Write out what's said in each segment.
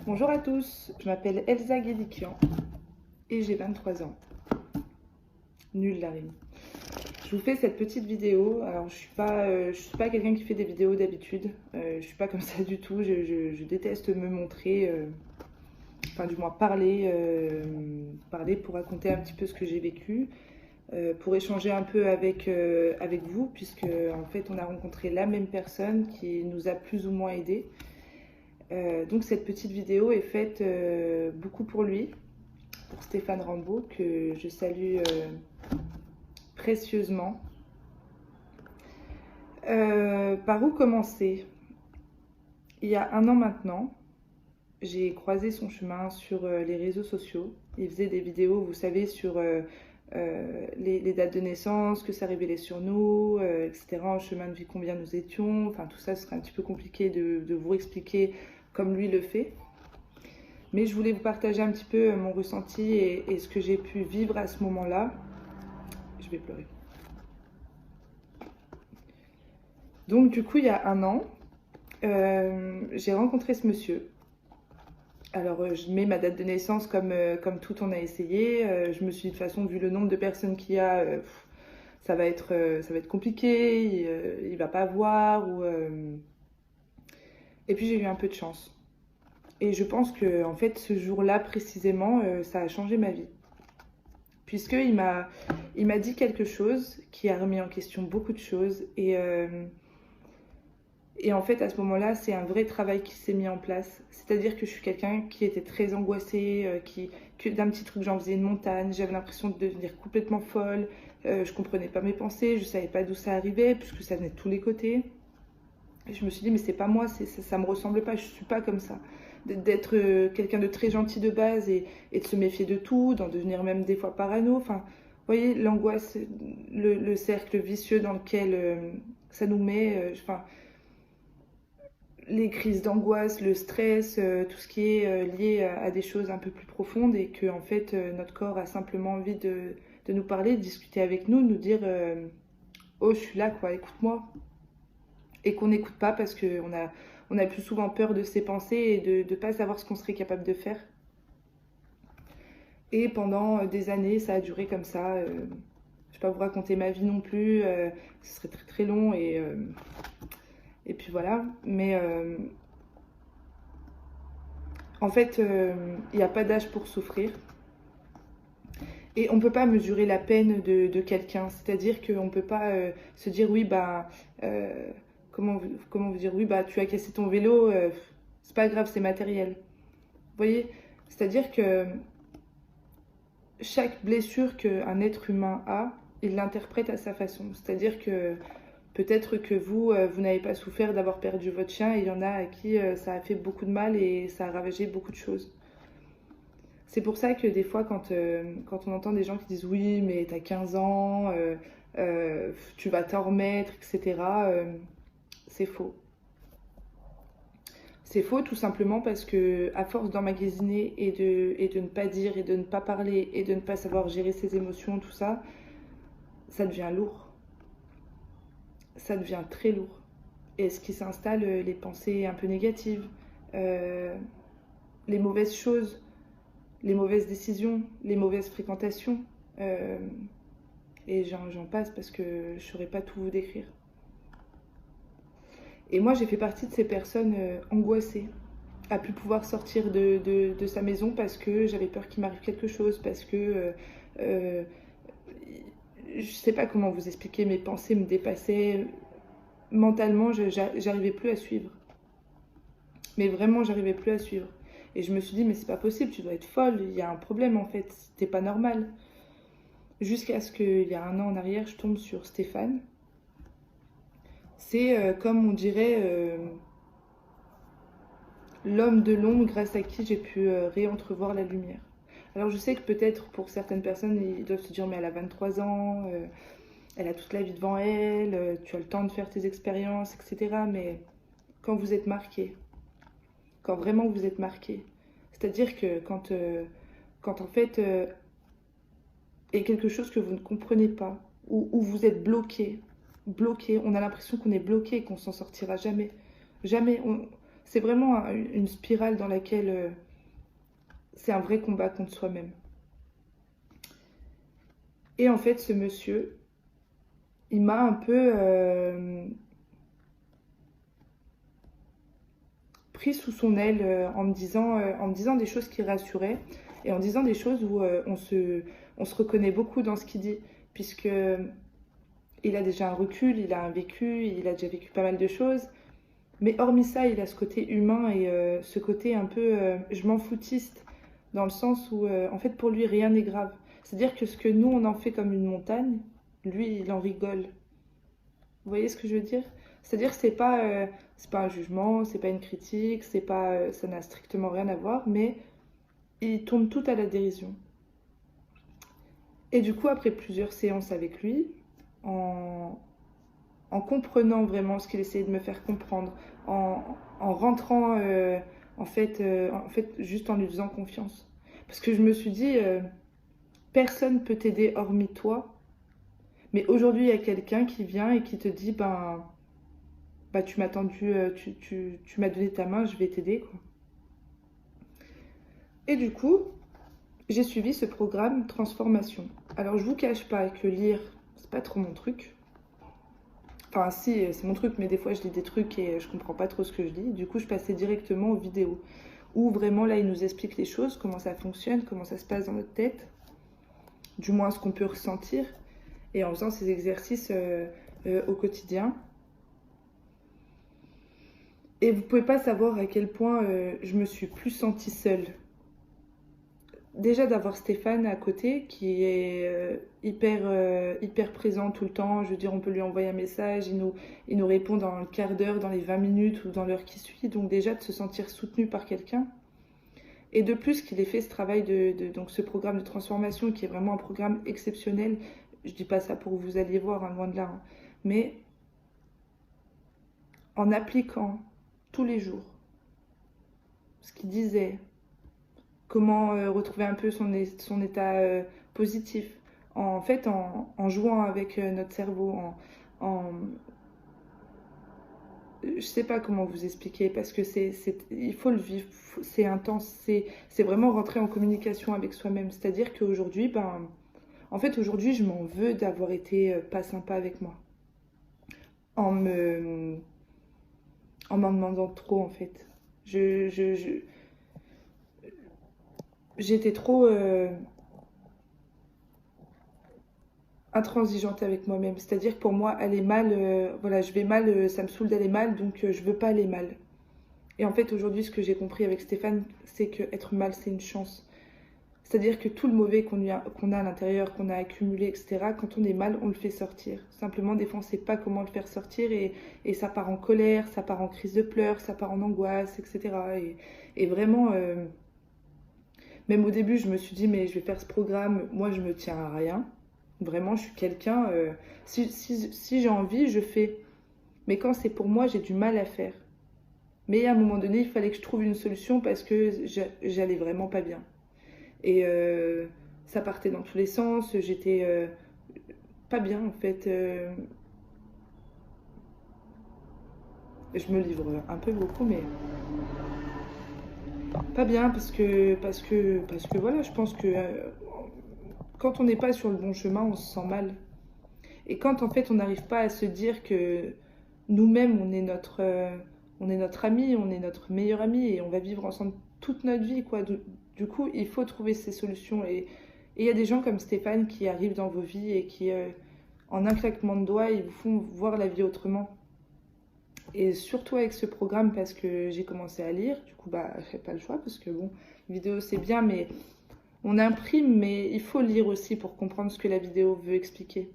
Bonjour à tous, je m'appelle Elsa Guédiquian et j'ai 23 ans. Nul la rime. Je vous fais cette petite vidéo. Alors je suis pas quelqu'un qui fait des vidéos d'habitude. Je suis pas comme ça du tout. Je déteste me montrer, enfin du moins parler pour raconter un petit peu ce que j'ai vécu, pour échanger un peu avec vous, puisque en fait on a rencontré la même personne qui nous a plus ou moins aidés. Donc cette petite vidéo est faite beaucoup pour lui, pour Stéphane Rambaud, que je salue précieusement. Par où commencer? Il y a un an maintenant, j'ai croisé son chemin sur les réseaux sociaux. Il faisait des vidéos, vous savez, sur les dates de naissance, que ça révélait sur nous, etc. En chemin de vie, combien nous étions. Enfin, tout ça, ce serait un petit peu compliqué de vous expliquer comme lui le fait. Mais je voulais vous partager un petit peu mon ressenti et ce que j'ai pu vivre à ce moment-là. Je vais pleurer. Donc du coup, il y a un an, j'ai rencontré ce monsieur. Alors je mets ma date de naissance comme tout on a essayé. Je me suis dit, de toute façon, vu le nombre de personnes qu'il y a, ça va être compliqué, il va pas voir. Et puis j'ai eu un peu de chance. Et je pense que en fait, ce jour-là précisément, ça a changé ma vie. Puisqu'il m'a dit quelque chose qui a remis en question beaucoup de choses. Et en fait, à ce moment-là, c'est un vrai travail qui s'est mis en place. C'est-à-dire que je suis quelqu'un qui était très angoissée, que d'un petit truc, j'en faisais une montagne. J'avais l'impression de devenir complètement folle. Je comprenais pas mes pensées, je savais pas d'où ça arrivait, puisque ça venait de tous les côtés. Et je me suis dit, mais c'est pas moi, ça me ressemble pas, je suis pas comme ça. D'être quelqu'un de très gentil de base et de se méfier de tout, d'en devenir même des fois parano. Enfin, vous voyez, l'angoisse, le cercle vicieux dans lequel ça nous met. Enfin, les crises d'angoisse, le stress, tout ce qui est lié à des choses un peu plus profondes et que en fait notre corps a simplement envie de nous parler, de discuter avec nous, de nous dire oh je suis là quoi, écoute-moi. Et qu'on n'écoute pas parce qu'on a plus souvent peur de ses pensées et de ne pas savoir ce qu'on serait capable de faire. Et pendant des années, ça a duré comme ça. Je ne vais pas vous raconter ma vie non plus, ce serait très très long et puis voilà. Mais en fait, il n'y a pas d'âge pour souffrir. Et on ne peut pas mesurer la peine de quelqu'un. C'est-à-dire qu'on ne peut pas se dire oui, bah... comment vous dire, oui, bah tu as cassé ton vélo, c'est pas grave, c'est matériel. Vous voyez? C'est-à-dire que chaque blessure qu'un être humain a, il l'interprète à sa façon. C'est-à-dire que peut-être que vous n'avez pas souffert d'avoir perdu votre chien et il y en a à qui ça a fait beaucoup de mal et ça a ravagé beaucoup de choses. C'est pour ça que des fois, quand on entend des gens qui disent oui, mais t'as 15 ans, tu vas t'en remettre, etc., c'est faux. C'est faux tout simplement parce que à force d'emmagasiner et de ne pas dire et de ne pas parler et de ne pas savoir gérer ses émotions, tout ça, ça devient lourd. Ça devient très lourd. Et ce qui s'installe, les pensées un peu négatives, les mauvaises choses, les mauvaises décisions, les mauvaises fréquentations. Et j'en passe parce que je ne saurais pas tout vous décrire. Et moi, j'ai fait partie de ces personnes angoissées, à plus pouvoir sortir de sa maison parce que j'avais peur qu'il m'arrive quelque chose, parce que je sais pas comment vous expliquer, mes pensées me dépassaient. Mentalement, j'arrivais plus à suivre. Mais vraiment, j'arrivais plus à suivre. Et je me suis dit, mais c'est pas possible, tu dois être folle, il y a un problème en fait, c'était pas normal. Jusqu'à ce qu'il y a un an en arrière, je tombe sur Stéphane. C'est comme on dirait l'homme de l'ombre grâce à qui j'ai pu réentrevoir la lumière. Alors je sais que peut-être pour certaines personnes, ils doivent se dire mais elle a 23 ans, elle a toute la vie devant elle, tu as le temps de faire tes expériences, etc. Mais quand vous êtes marqué, quand vraiment vous êtes marqué, c'est-à-dire que quand en fait il y a quelque chose que vous ne comprenez pas, ou vous êtes bloqué, on a l'impression qu'on est bloqué et qu'on s'en sortira jamais. Jamais. c'est vraiment une spirale dans laquelle c'est un vrai combat contre soi-même. Et en fait, ce monsieur, il m'a un peu pris sous son aile en me disant des choses qui rassuraient et en disant des choses où on se reconnaît beaucoup dans ce qu'il dit, puisque il a déjà un recul, il a un vécu, il a déjà vécu pas mal de choses. Mais hormis ça, il a ce côté humain et ce côté un peu je m'en foutiste, dans le sens où en fait pour lui rien n'est grave. C'est-à-dire que ce que nous on en fait comme une montagne, lui il en rigole. Vous voyez ce que je veux dire? C'est-à-dire que c'est pas un jugement, c'est pas une critique, c'est pas, ça n'a strictement rien à voir, mais il tourne tout à la dérision. Et du coup, après plusieurs séances avec lui, en, en comprenant vraiment ce qu'il essayait de me faire comprendre, en rentrant en fait, juste en lui faisant confiance. Parce que je me suis dit, personne peut t'aider hormis toi, mais aujourd'hui il y a quelqu'un qui vient et qui te dit, tu m'as tendu, tu m'as donné ta main, je vais t'aider, quoi. Et du coup, j'ai suivi ce programme Transformation. Alors je vous cache pas que lire, c'est pas trop mon truc. Enfin si, c'est mon truc, mais des fois je lis des trucs et je comprends pas trop ce que je lis. Du coup, je passais directement aux vidéos. Où vraiment là, il nous explique les choses, comment ça fonctionne, comment ça se passe dans notre tête. Du moins ce qu'on peut ressentir. Et en faisant ces exercices au quotidien. Et vous pouvez pas savoir à quel point je me suis plus sentie seule. Déjà d'avoir Stéphane à côté qui est hyper présent tout le temps. Je veux dire, on peut lui envoyer un message, il nous répond dans le quart d'heure, dans les 20 minutes ou dans l'heure qui suit. Donc déjà de se sentir soutenu par quelqu'un. Et de plus qu'il ait fait ce travail donc ce programme de transformation qui est vraiment un programme exceptionnel. Je dis pas ça pour que vous alliez voir, hein, loin de là. Hein. Mais en appliquant tous les jours ce qu'il disait, comment retrouver un peu son état positif, en fait en jouant avec notre cerveau, je sais pas comment vous expliquer parce que il faut le vivre, c'est intense, c'est vraiment rentrer en communication avec soi-même. C'est-à-dire qu'aujourd'hui, en fait aujourd'hui je m'en veux d'avoir été pas sympa avec moi, en m'en demandant trop en fait. J'étais trop intransigeante avec moi-même. C'est-à-dire que pour moi, aller mal, voilà, je vais mal, ça me saoule d'aller mal, donc je veux pas aller mal. Et en fait, aujourd'hui, ce que j'ai compris avec Stéphane, c'est que être mal, c'est une chance. C'est-à-dire que tout le mauvais qu'on a à l'intérieur, qu'on a accumulé, etc., quand on est mal, on le fait sortir. Simplement, des fois, on ne sait pas comment le faire sortir et ça part en colère, ça part en crise de pleurs, ça part en angoisse, etc. Et vraiment, même au début, je me suis dit, mais je vais faire ce programme, moi, je me tiens à rien. Vraiment, je suis quelqu'un, si j'ai envie, je fais. Mais quand c'est pour moi, j'ai du mal à faire. Mais à un moment donné, il fallait que je trouve une solution parce que j'allais vraiment pas bien. Et ça partait dans tous les sens, j'étais pas bien en fait. Je me livre un peu beaucoup, mais pas bien parce que voilà, je pense que quand on n'est pas sur le bon chemin, on se sent mal. Et quand en fait on n'arrive pas à se dire que nous-mêmes on est notre ami, on est notre meilleur ami et on va vivre ensemble toute notre vie, quoi. Du coup, il faut trouver ces solutions. Et il y a des gens comme Stéphane qui arrivent dans vos vies et qui, en un claquement de doigts, ils vous font voir la vie autrement. Et surtout avec ce programme, parce que j'ai commencé à lire, du coup, j'ai pas le choix, parce que bon, vidéo c'est bien, mais on imprime, mais il faut lire aussi pour comprendre ce que la vidéo veut expliquer.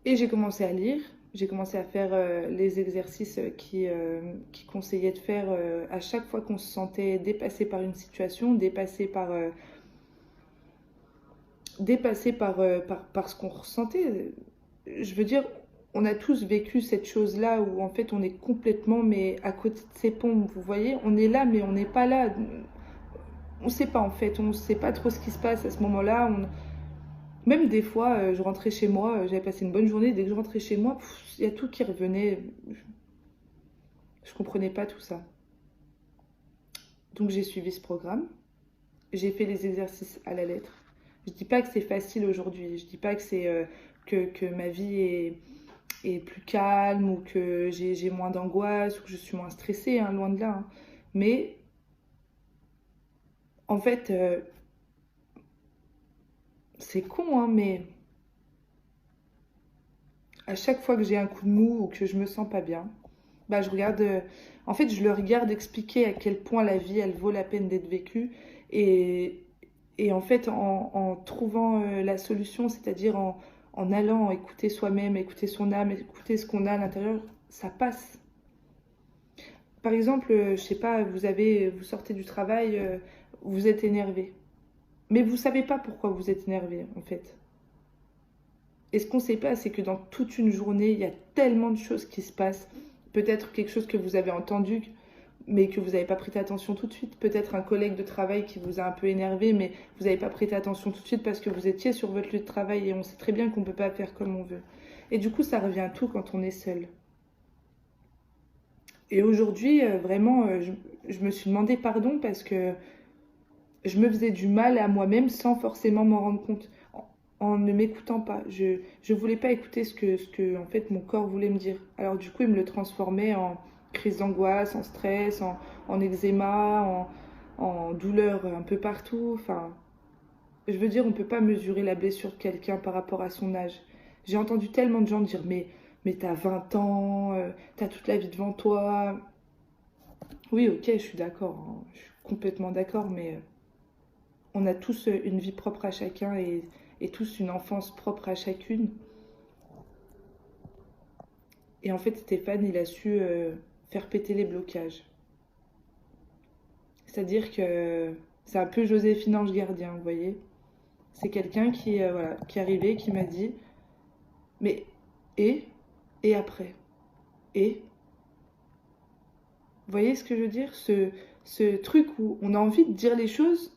Et j'ai commencé à lire. J'ai commencé à faire les exercices qui conseillaient de faire à chaque fois qu'on se sentait dépassé par une situation, dépassé par ce qu'on ressentait. Je veux dire, on a tous vécu cette chose-là où en fait on est complètement mais à côté de ses pompes, vous voyez, on est là mais on n'est pas là. On ne sait pas en fait, on ne sait pas trop ce qui se passe à ce moment-là. Même des fois, je rentrais chez moi, j'avais passé une bonne journée, dès que je rentrais chez moi, il y a tout qui revenait. Je comprenais pas tout ça. Donc j'ai suivi ce programme. J'ai fait les exercices à la lettre. Je dis pas que c'est facile aujourd'hui. Je dis pas que c'est que ma vie est plus calme ou que j'ai moins d'angoisse ou que je suis moins stressée, hein, loin de là. Hein. Mais en fait, c'est con, hein, mais à chaque fois que j'ai un coup de mou ou que je me sens pas bien, bah je regarde. En fait, je le regarde expliquer à quel point la vie, elle vaut la peine d'être vécue. Et, et en fait, en trouvant la solution, c'est-à-dire en allant écouter soi-même, écouter son âme, écouter ce qu'on a à l'intérieur, ça passe. Par exemple, je sais pas, vous sortez du travail, vous êtes énervé. Mais vous savez pas pourquoi vous êtes énervé, en fait. Et ce qu'on sait pas, c'est que dans toute une journée, il y a tellement de choses qui se passent. Peut-être quelque chose que vous avez entendu, mais que vous n'avez pas prêté attention tout de suite. Peut-être un collègue de travail qui vous a un peu énervé, mais vous n'avez pas prêté attention tout de suite parce que vous étiez sur votre lieu de travail et on sait très bien qu'on ne peut pas faire comme on veut. Et du coup, ça revient à tout quand on est seul. Et aujourd'hui, vraiment, je me suis demandé pardon parce que je me faisais du mal à moi-même sans forcément m'en rendre compte, en ne m'écoutant pas. Je voulais pas écouter ce que en fait mon corps voulait me dire. Alors du coup, il me le transformait en crise d'angoisse, en stress, en eczéma, en douleur un peu partout. Enfin, je veux dire, on peut pas mesurer la blessure de quelqu'un par rapport à son âge. J'ai entendu tellement de gens dire mais t'as 20 ans, t'as toute la vie devant toi. Oui, ok, je suis d'accord, hein. Je suis complètement d'accord, mais on a tous une vie propre à chacun et tous une enfance propre à chacune. Et en fait, Stéphane, il a su faire péter les blocages. C'est-à-dire que c'est un peu Joséphine Ange Gardien, vous voyez. C'est quelqu'un voilà, qui est arrivé, qui m'a dit, mais et et après et vous voyez ce que je veux dire, ce truc où on a envie de dire les choses,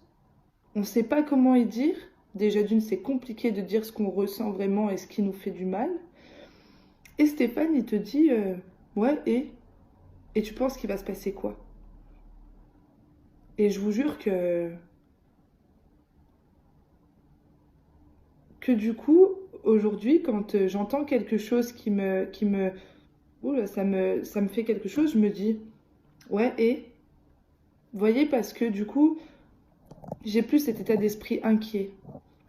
on ne sait pas comment y dire. Déjà d'une, c'est compliqué de dire ce qu'on ressent vraiment et ce qui nous fait du mal. Et Stéphane, il te dit, ouais, et tu penses qu'il va se passer quoi? Et je vous jure que du coup, aujourd'hui, quand j'entends quelque chose oula, ça me fait quelque chose, je me dis, ouais, et, vous voyez, parce que du coup, j'ai plus cet état d'esprit inquiet.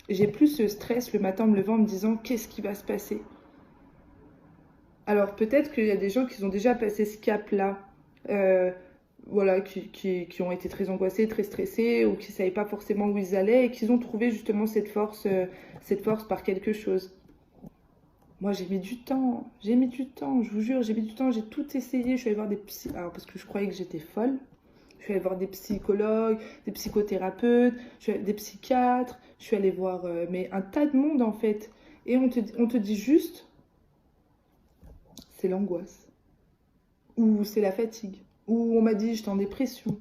J'ai plus ce stress le matin en me levant en me disant, qu'est-ce qui va se passer? Alors peut-être qu'il y a des gens qui ont déjà passé ce cap-là, euh, voilà, qui ont été très angoissés, très stressés, ou qui ne savaient pas forcément où ils allaient, et qui ont trouvé justement cette force par quelque chose. Moi j'ai mis du temps, je vous jure, j'ai mis du temps, j'ai tout essayé, je suis allée voir des psy... Alors parce que je croyais que j'étais folle, je suis allée voir des psychologues, des psychothérapeutes, des psychiatres, je suis allée voir mais un tas de monde en fait. Et on te dit juste, c'est l'angoisse. Ou c'est la fatigue, ou on m'a dit j'étais en dépression.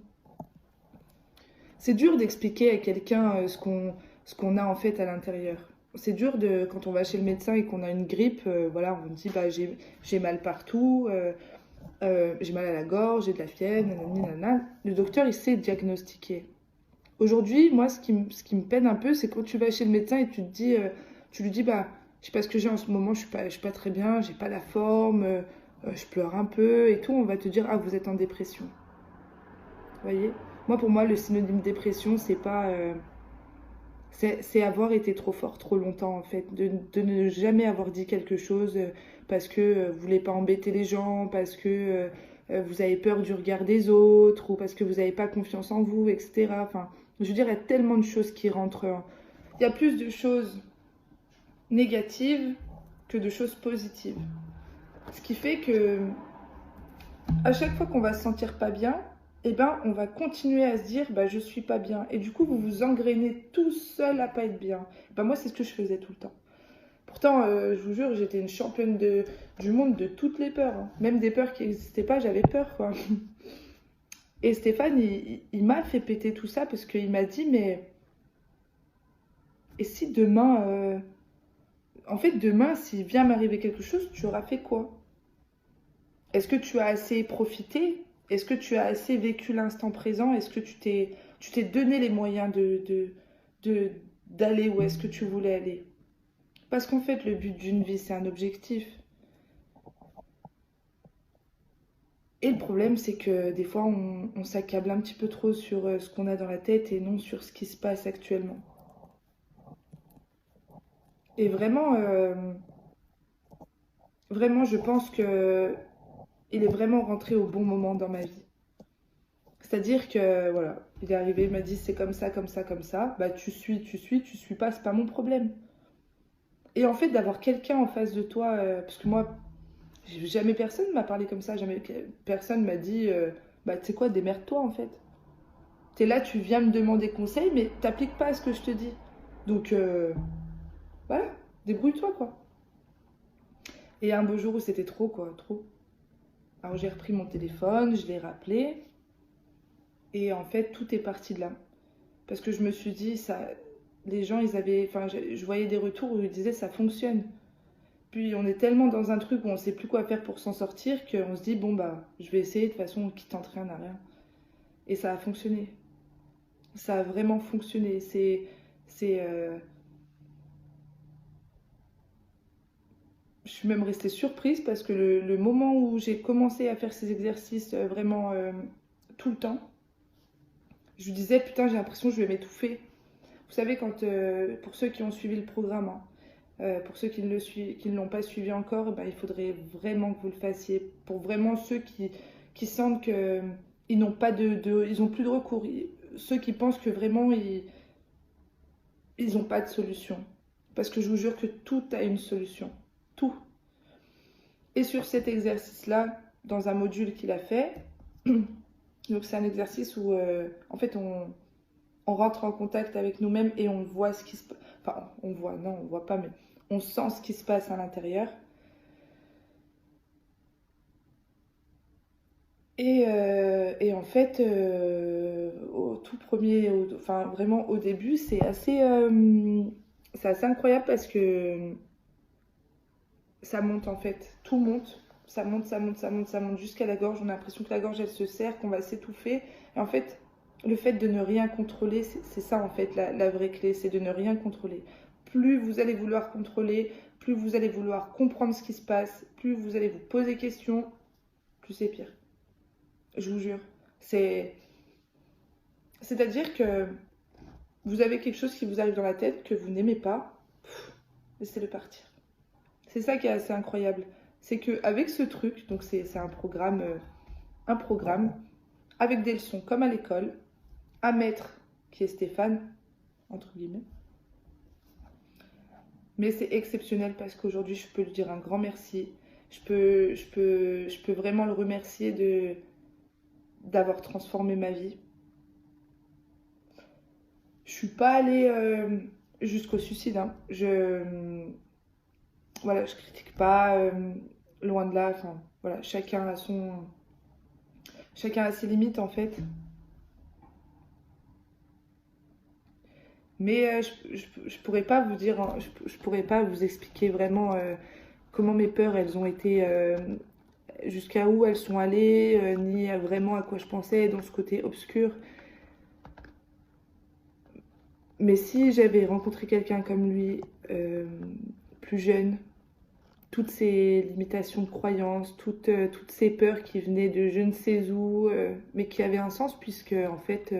C'est dur d'expliquer à quelqu'un ce qu'on a en fait à l'intérieur. C'est dur quand on va chez le médecin et qu'on a une grippe, voilà, on dit bah, j'ai mal partout, j'ai mal à la gorge, j'ai de la fièvre, nanani, nanana. Le docteur il sait diagnostiquer. Aujourd'hui, moi ce qui me peine un peu, c'est quand tu vas chez le médecin et tu lui dis bah je sais pas ce que j'ai en ce moment, je suis pas très bien, j'ai pas la forme, je pleure un peu et tout, on va te dire ah vous êtes en dépression. Vous voyez? Moi pour moi le synonyme dépression c'est pas c'est avoir été trop fort trop longtemps en fait, de ne jamais avoir dit quelque chose parce que vous voulez pas embêter les gens, parce que vous avez peur du regard des autres ou parce que vous n'avez pas confiance en vous, etc. Enfin, je veux dire, il y a tellement de choses qui rentrent. Il y a plus de choses négatives que de choses positives. Ce qui fait que à chaque fois qu'on va se sentir pas bien, eh ben, on va continuer à se dire bah, je suis pas bien. Et du coup, vous vous engrainez tout seul à pas être bien. Ben, moi, c'est ce que je faisais tout le temps. Pourtant, je vous jure, j'étais une championne du monde de toutes les peurs. Hein. Même des peurs qui n'existaient pas, j'avais peur. Quoi. Et Stéphane, il m'a fait péter tout ça parce qu'il m'a dit mais et si demain, en fait, demain, s'il vient m'arriver quelque chose, tu auras fait quoi? Est-ce que tu as assez profité? Est-ce que tu as assez vécu l'instant présent? Est-ce que tu t'es donné les moyens de, d'aller où est-ce que tu voulais aller? Parce qu'en fait, le but d'une vie, c'est un objectif. Et le problème, c'est que des fois, on s'accable un petit peu trop sur ce qu'on a dans la tête et non sur ce qui se passe actuellement. Et vraiment, vraiment, je pense que il est vraiment rentré au bon moment dans ma vie. C'est-à-dire que, voilà, il est arrivé, il m'a dit c'est comme ça, comme ça, comme ça. Bah, tu suis pas, c'est pas mon problème. Et en fait, d'avoir quelqu'un en face de toi, parce que moi, jamais personne m'a parlé comme ça, jamais personne m'a dit, bah, tu sais quoi, démerde-toi en fait. T'es là, tu viens me demander conseil, mais t'appliques pas à ce que je te dis. Donc, voilà, débrouille-toi quoi. Et un beau jour où c'était trop, quoi, trop. Alors j'ai repris mon téléphone, je l'ai rappelé, et en fait, tout est parti de là. Parce que je me suis dit, ça, les gens, ils avaient, enfin, je voyais des retours où ils disaient, ça fonctionne. Puis on est tellement dans un truc où on sait plus quoi faire pour s'en sortir qu'on se dit, bon, bah, je vais essayer, de toute façon, qui tente rien n'a rien. Et ça a fonctionné. Ça a vraiment fonctionné. C'est, je suis même restée surprise parce que le moment où j'ai commencé à faire ces exercices vraiment tout le temps, je me disais, putain, j'ai l'impression que je vais m'étouffer. Vous savez, quand, pour ceux qui ont suivi le programme, hein, pour ceux qui ne l'ont pas suivi encore, bah, il faudrait vraiment que vous le fassiez. Pour vraiment ceux qui sentent qu'ils n'ont pas ils ont plus de recours. Ceux qui pensent que vraiment ils n'ont pas de solution. Parce que je vous jure que tout a une solution. Tout. Et sur cet exercice-là, dans un module qu'il a fait, donc c'est un exercice où en fait on rentre en contact avec nous-mêmes et on voit ce qui se passe. Enfin, on voit, non, on voit pas, mais on sent ce qui se passe à l'intérieur. Et en fait, au tout premier, enfin vraiment au début, c'est assez incroyable parce que ça monte en fait, tout monte, ça monte, ça monte, ça monte, ça monte jusqu'à la gorge. On a l'impression que la gorge elle se serre, qu'on va s'étouffer. Et en fait, le fait de ne rien contrôler, c'est ça en fait la vraie clé, c'est de ne rien contrôler. Plus vous allez vouloir contrôler, plus vous allez vouloir comprendre ce qui se passe, plus vous allez vous poser des questions, plus c'est pire. Je vous jure. C'est-à-dire que vous avez quelque chose qui vous arrive dans la tête que vous n'aimez pas, laissez-le partir. C'est ça qui est assez incroyable. C'est qu'avec ce truc, donc c'est un programme avec des leçons comme à l'école, un maître qui est Stéphane, entre guillemets. Mais c'est exceptionnel parce qu'aujourd'hui, je peux lui dire un grand merci. Je peux vraiment le remercier d'avoir transformé ma vie. Je suis pas allée jusqu'au suicide. Hein. Voilà, je critique pas, loin de là. Enfin, voilà, chacun a ses limites en fait. Mais je pourrais pas vous dire, hein, je pourrais pas vous expliquer vraiment comment mes peurs elles ont été, jusqu'à où elles sont allées, ni vraiment à quoi je pensais dans ce côté obscur. Mais si j'avais rencontré quelqu'un comme lui, plus jeune, toutes ces limitations de croyances, toutes ces peurs qui venaient de je ne sais où, mais qui avaient un sens puisque en fait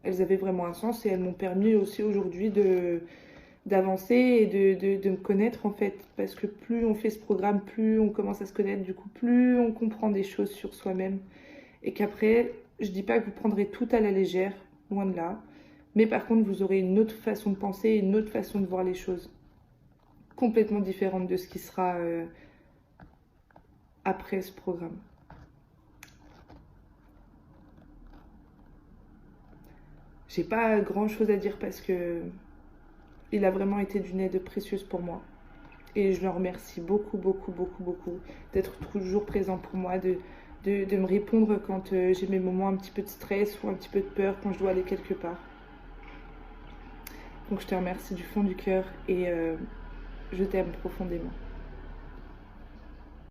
elles avaient vraiment un sens et elles m'ont permis aussi aujourd'hui d'avancer et de me connaître en fait. Parce que plus on fait ce programme, plus on commence à se connaître, du coup plus on comprend des choses sur soi-même. Et qu'après, je dis pas que vous prendrez tout à la légère, loin de là. Mais par contre, vous aurez une autre façon de penser, une autre façon de voir les choses. Complètement différente de ce qui sera après ce programme. J'ai pas grand chose à dire parce que il a vraiment été d'une aide précieuse pour moi. Et je le remercie beaucoup, beaucoup, beaucoup, beaucoup d'être toujours présent pour moi, de me répondre quand j'ai mes moments un petit peu de stress ou un petit peu de peur quand je dois aller quelque part. Donc je te remercie du fond du cœur et je t'aime profondément.